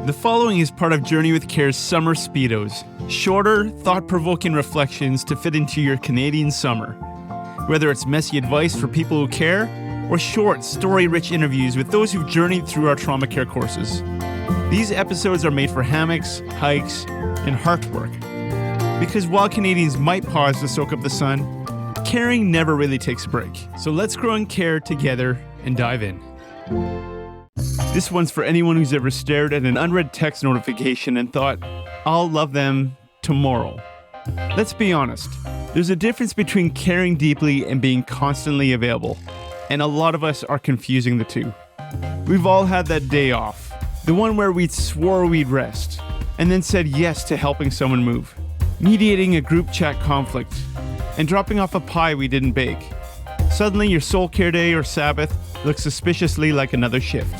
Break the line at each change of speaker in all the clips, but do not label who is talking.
The following is part of Journey with Care's Summer Speedos. Shorter, thought-provoking reflections to fit into your Canadian summer. Whether it's messy advice for people who care, or short, story-rich interviews with those who've journeyed through our trauma care courses. These episodes are made for hammocks, hikes, and hearth work. Because while Canadians might pause to soak up the sun, caring never really takes a break. So let's grow in care together and dive in. This one's for anyone who's ever stared at an unread text notification and thought, I'll love them tomorrow. Let's be honest. There's a difference between caring deeply and being constantly available. And a lot of us are confusing the two. We've all had that day off. The one where we swore we'd rest, and then said yes to helping someone move, mediating a group chat conflict, and dropping off a pie we didn't bake. Suddenly your soul care day or Sabbath looks suspiciously like another shift.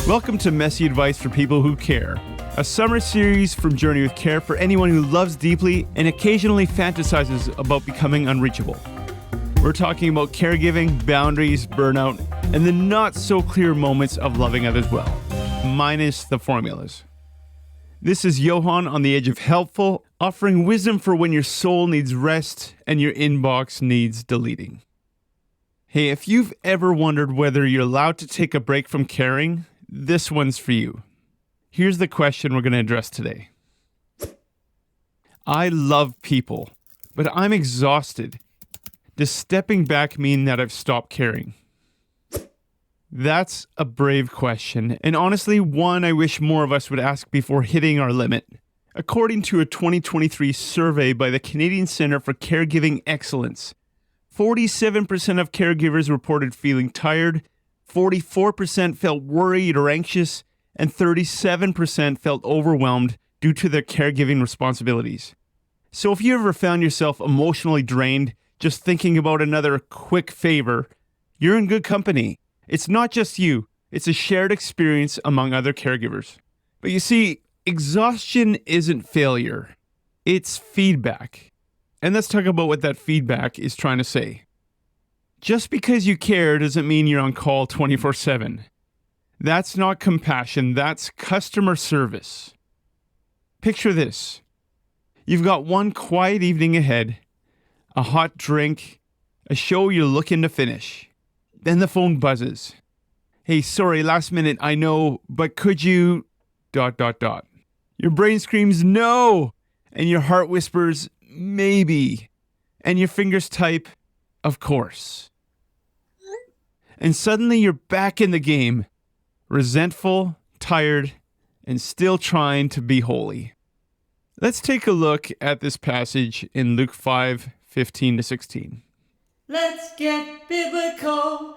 Welcome to Messy Advice for People Who Care, a summer series from Journey with Care for anyone who loves deeply and occasionally fantasizes about becoming unreachable. We're talking about caregiving, boundaries, burnout, and the not-so-clear moments of loving others well, minus the formulas. This is Johan on the edge of helpful, offering wisdom for when your soul needs rest and your inbox needs deleting. Hey, if you've ever wondered whether you're allowed to take a break from caring, this one's for you. Here's the question we're going to address today. I love people, but I'm exhausted. Does stepping back mean that I've stopped caring? That's a brave question, and honestly, one I wish more of us would ask before hitting our limit. According to a 2023 survey by the Canadian Centre for Caregiving Excellence, 47% of caregivers reported feeling tired, 44% felt worried or anxious, and 37% felt overwhelmed due to their caregiving responsibilities. So if you ever found yourself emotionally drained just thinking about another quick favor, you're in good company. It's not just you, it's a shared experience among other caregivers. But you see, exhaustion isn't failure, it's feedback. And let's talk about what that feedback is trying to say. Just because you care doesn't mean you're on call 24/7. That's not compassion, that's customer service. Picture this. You've got one quiet evening ahead, a hot drink, a show you're looking to finish. Then the phone buzzes. Hey, sorry, last minute, I know, but could you... ... Your brain screams no, and your heart whispers maybe, and your fingers type of course. And suddenly you're back in the game, resentful, tired, and still trying to be holy. Let's take a look at this passage in Luke 5:15-16.
Let's get biblical.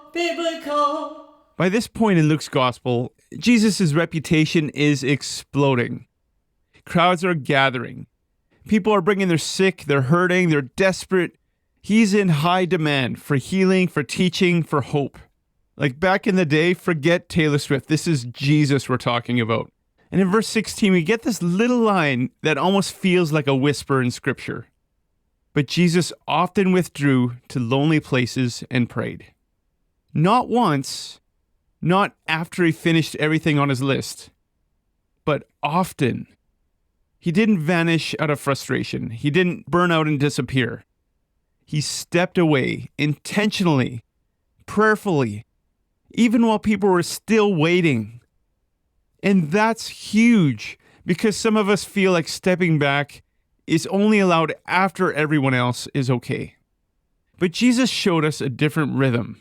By this point in Luke's gospel, Jesus' reputation is exploding. Crowds are gathering. People are bringing their sick, they're hurting, they're desperate. He's in high demand for healing, for teaching, for hope. Like back in the day, forget Taylor Swift. This is Jesus we're talking about. And in verse 16, we get this little line that almost feels like a whisper in Scripture. But Jesus often withdrew to lonely places and prayed. Not once, not after he finished everything on his list, but often. He didn't vanish out of frustration. He didn't burn out and disappear. He stepped away intentionally, prayerfully, even while people were still waiting. And that's huge because some of us feel like stepping back is only allowed after everyone else is okay. But Jesus showed us a different rhythm,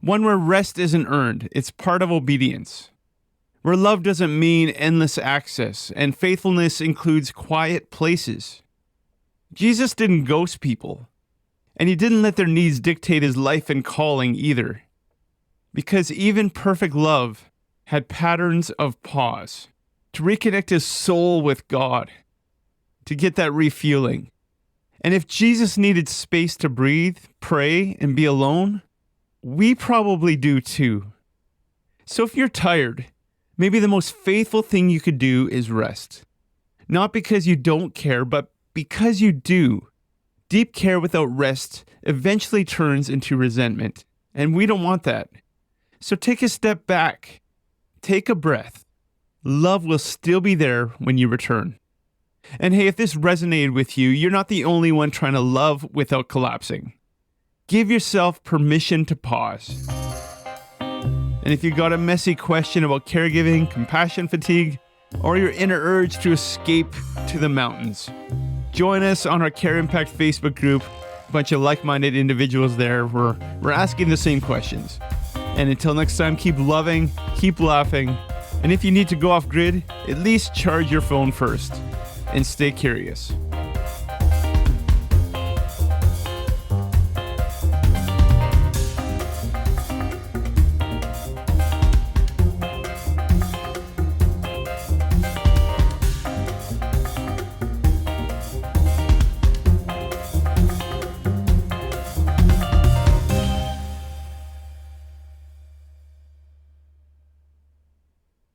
one where rest isn't earned, it's part of obedience, where love doesn't mean endless access and faithfulness includes quiet places. Jesus didn't ghost people, and he didn't let their needs dictate his life and calling either. Because even perfect love had patterns of pause to reconnect his soul with God, to get that refueling. And if Jesus needed space to breathe, pray, and be alone, we probably do too. So if you're tired, maybe the most faithful thing you could do is rest. Not because you don't care, but because you do. Deep care without rest eventually turns into resentment, and we don't want that. So take a step back, take a breath, love will still be there when you return. And hey, if this resonated with you, you're not the only one trying to love without collapsing. Give yourself permission to pause. And if you got a messy question about caregiving, compassion fatigue, or your inner urge to escape to the mountains, join us on our CareImpact Facebook group. A bunch of like-minded individuals there. We're asking the same questions. And until next time, keep loving, keep laughing, and if you need to go off grid, at least charge your phone first. And stay curious.